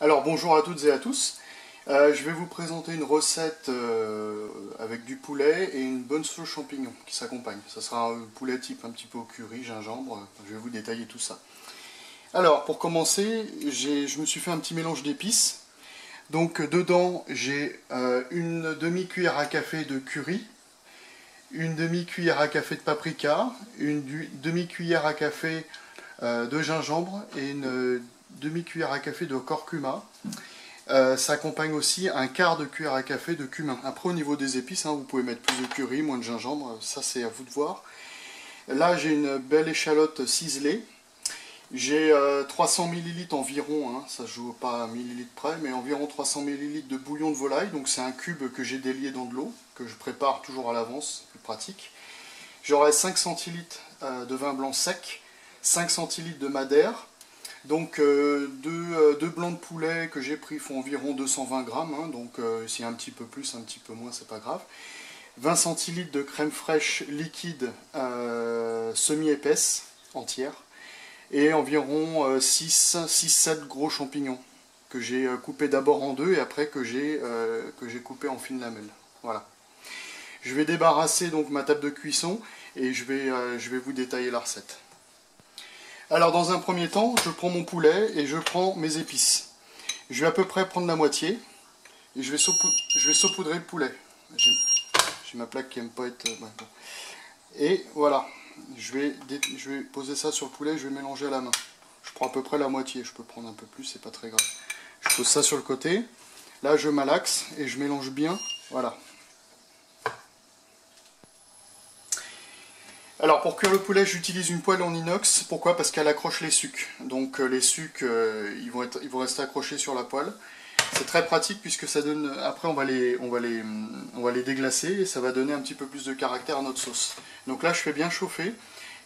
Alors bonjour à toutes et à tous. Je vais vous présenter une recette avec du poulet et une bonne sauce champignon qui s'accompagne. Ça sera un poulet type un petit peu au curry, gingembre. Je vais vous détailler tout ça. Alors pour commencer, je me suis fait un petit mélange d'épices. Donc dedans j'ai une demi-cuillère à café de curry, une demi-cuillère à café de paprika, une demi-cuillère à café de gingembre et une demi-cuillère à café de curcuma. Ça accompagne aussi un quart de cuillère à café de cumin. Après au niveau des épices, vous pouvez mettre plus de curry, moins de gingembre, ça c'est à vous de voir. Là j'ai une belle échalote ciselée. J'ai 300 ml environ, ça ne joue pas à millilitres près, mais environ 300 ml de bouillon de volaille. Donc c'est un cube que j'ai délié dans de l'eau, que je prépare toujours à l'avance, plus pratique. J'aurai 5 centilitres de vin blanc sec, 5 centilitres de madère. Donc deux blancs de poulet que j'ai pris font environ 220 grammes, donc s'il y a un petit peu plus, un petit peu moins, c'est pas grave. 20 centilitres de crème fraîche liquide semi-épaisse, entière. Et environ 6-7 gros champignons que j'ai coupés d'abord en deux et après que j'ai coupé en fines lamelles. Voilà. Je vais débarrasser donc ma table de cuisson et je vais vous détailler la recette. Alors dans un premier temps, je prends mon poulet et je prends mes épices. Je vais à peu près prendre la moitié et je vais saupoudrer le poulet. J'ai ma plaque qui n'aime pas être... ouais, bon. Et voilà, je vais poser ça sur le poulet, je vais mélanger à la main. Je prends à peu près la moitié, je peux prendre un peu plus, c'est pas très grave. Je pose ça sur le côté, là je malaxe et je mélange bien, voilà. Alors pour cuire le poulet, j'utilise une poêle en inox. Pourquoi? Parce qu'elle accroche les sucs. Donc les sucs, ils vont rester accrochés sur la poêle. C'est très pratique puisque ça donne. Après, on va les déglacer et ça va donner un petit peu plus de caractère à notre sauce. Donc là, je fais bien chauffer.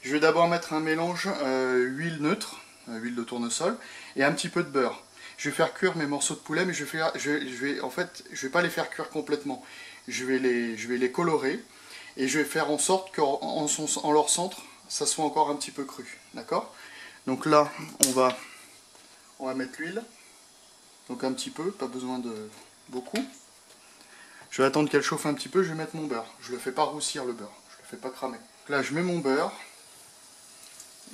Je vais d'abord mettre un mélange huile neutre, huile de tournesol, et un petit peu de beurre. Je vais faire cuire mes morceaux de poulet, mais en fait, je vais pas les faire cuire complètement. Je vais les colorer. Et je vais faire en sorte qu'en leur centre, ça soit encore un petit peu cru. D'accord? Donc là, on va mettre l'huile. Donc un petit peu, pas besoin de beaucoup. Je vais attendre qu'elle chauffe un petit peu, je vais mettre mon beurre. Je ne le fais pas roussir le beurre, je ne le fais pas cramer. Donc là, je mets mon beurre.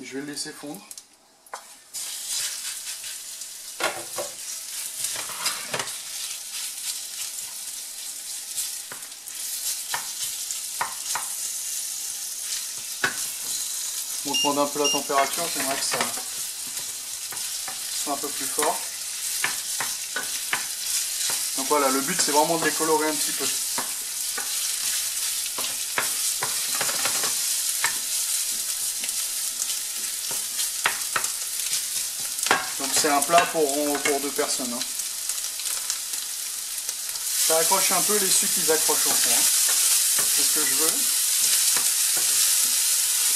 Et je vais le laisser fondre. On demande un peu la température, j'aimerais que ça soit un peu plus fort. Donc voilà, le but c'est vraiment de les colorer un petit peu. Donc c'est un plat pour deux personnes. Ça accroche un peu, les sucres ils accrochent au fond. C'est ce que je veux.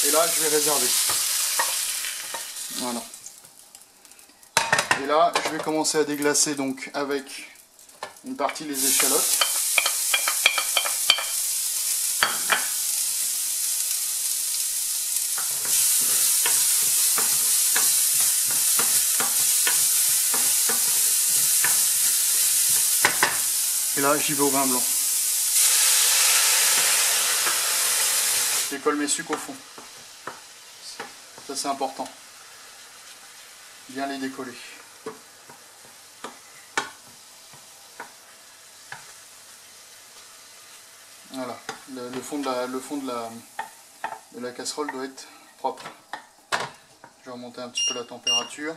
Et là, je vais réserver. Voilà. Et là, je vais commencer à déglacer donc avec une partie les échalotes. Et là, j'y vais au vin blanc. Je décolle mes sucres au fond. Ça c'est important. Bien les décoller. Voilà. Le fond de la casserole doit être propre. Je vais remonter un petit peu la température.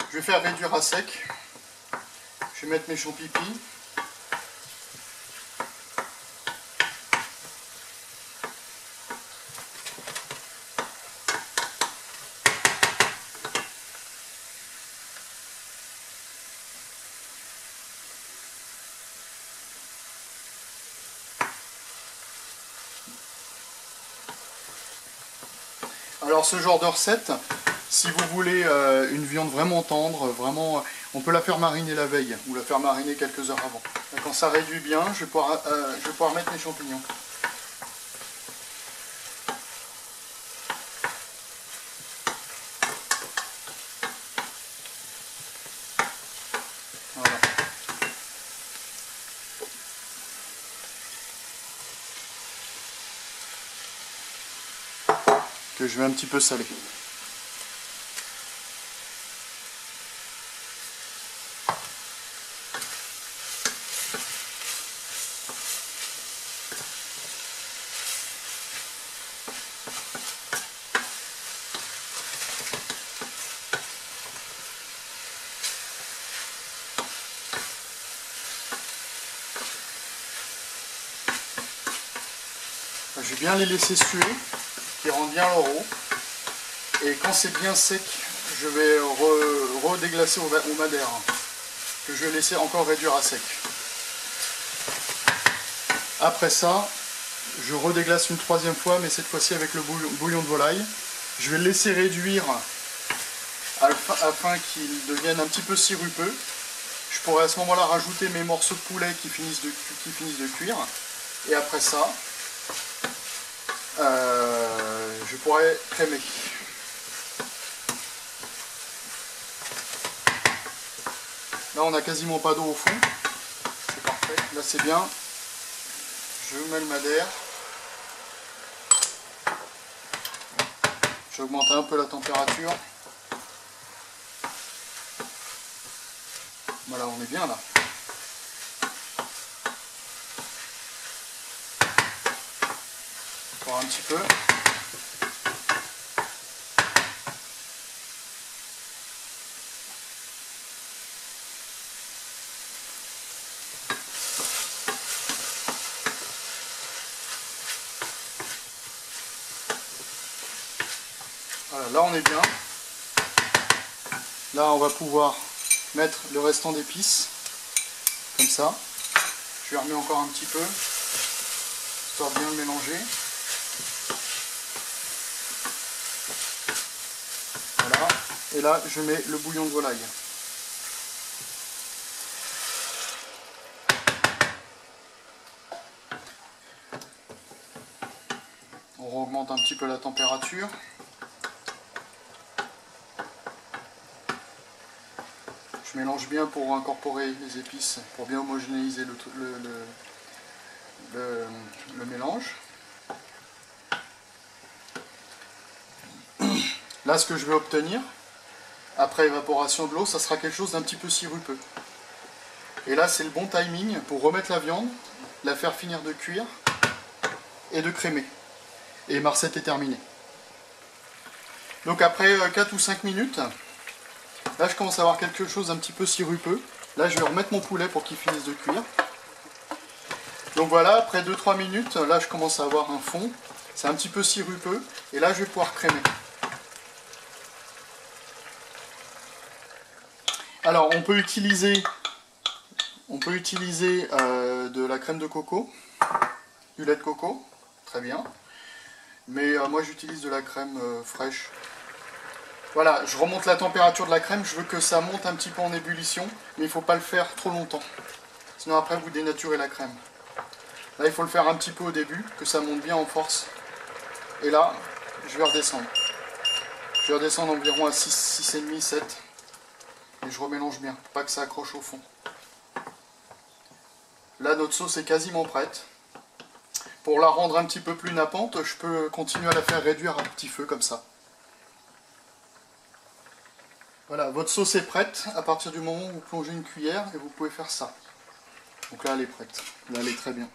Je vais faire réduire à sec. Je vais mettre mes champignons. Alors ce genre de recette, si vous voulez une viande vraiment tendre, on peut la faire mariner la veille ou la faire mariner quelques heures avant. Et quand ça réduit bien, je vais pouvoir mettre mes champignons. que je vais un petit peu saler. Je vais bien les laisser suer, qui rendent bien leur eau. Et quand c'est bien sec, je vais redéglacer au madère, que je vais laisser encore réduire à sec. Après ça, je redéglace une troisième fois, mais cette fois-ci avec le bouillon de volaille. Je vais le laisser réduire afin qu'il devienne un petit peu sirupeux. Je pourrais à ce moment-là rajouter mes morceaux de poulet qui finissent de cuire. Et après ça, je pourrais crémer. Là on n'a quasiment pas d'eau au fond. C'est parfait. Là c'est bien. Je mets le madère. J'augmente un peu la température. Voilà, on est bien là. Encore un petit peu. Voilà, là on est bien. Là on va pouvoir mettre le restant d'épices, comme ça. Je lui remets encore un petit peu, histoire de bien le mélanger. Voilà. Et là je mets le bouillon de volaille. On augmente un petit peu la température. Je mélange bien pour incorporer les épices, pour bien homogénéiser le mélange. Là, ce que je vais obtenir, après évaporation de l'eau, ça sera quelque chose d'un petit peu sirupeux. Et là, c'est le bon timing pour remettre la viande, la faire finir de cuire et de crémer. Et ma recette est terminée. Donc après 4 ou 5 minutes, là je commence à avoir quelque chose d'un petit peu sirupeux. Là je vais remettre mon poulet pour qu'il finisse de cuire. Donc voilà, après 2-3 minutes, là je commence à avoir un fond. C'est un petit peu sirupeux. Et là je vais pouvoir crémer. Alors on peut utiliser de la crème de coco, du lait de coco, très bien. Mais moi j'utilise de la crème fraîche. Voilà, je remonte la température de la crème, je veux que ça monte un petit peu en ébullition, mais il ne faut pas le faire trop longtemps. Sinon après vous dénaturez la crème. Là il faut le faire un petit peu au début, que ça monte bien en force. Et là, je vais redescendre. Je vais redescendre environ à 6,5, 7. Et je remélange bien, pour pas que ça accroche au fond. Là notre sauce est quasiment prête. Pour la rendre un petit peu plus nappante, je peux continuer à la faire réduire à petit feu comme ça. Voilà, votre sauce est prête à partir du moment où vous plongez une cuillère et vous pouvez faire ça. Donc là elle est prête, là elle est très bien.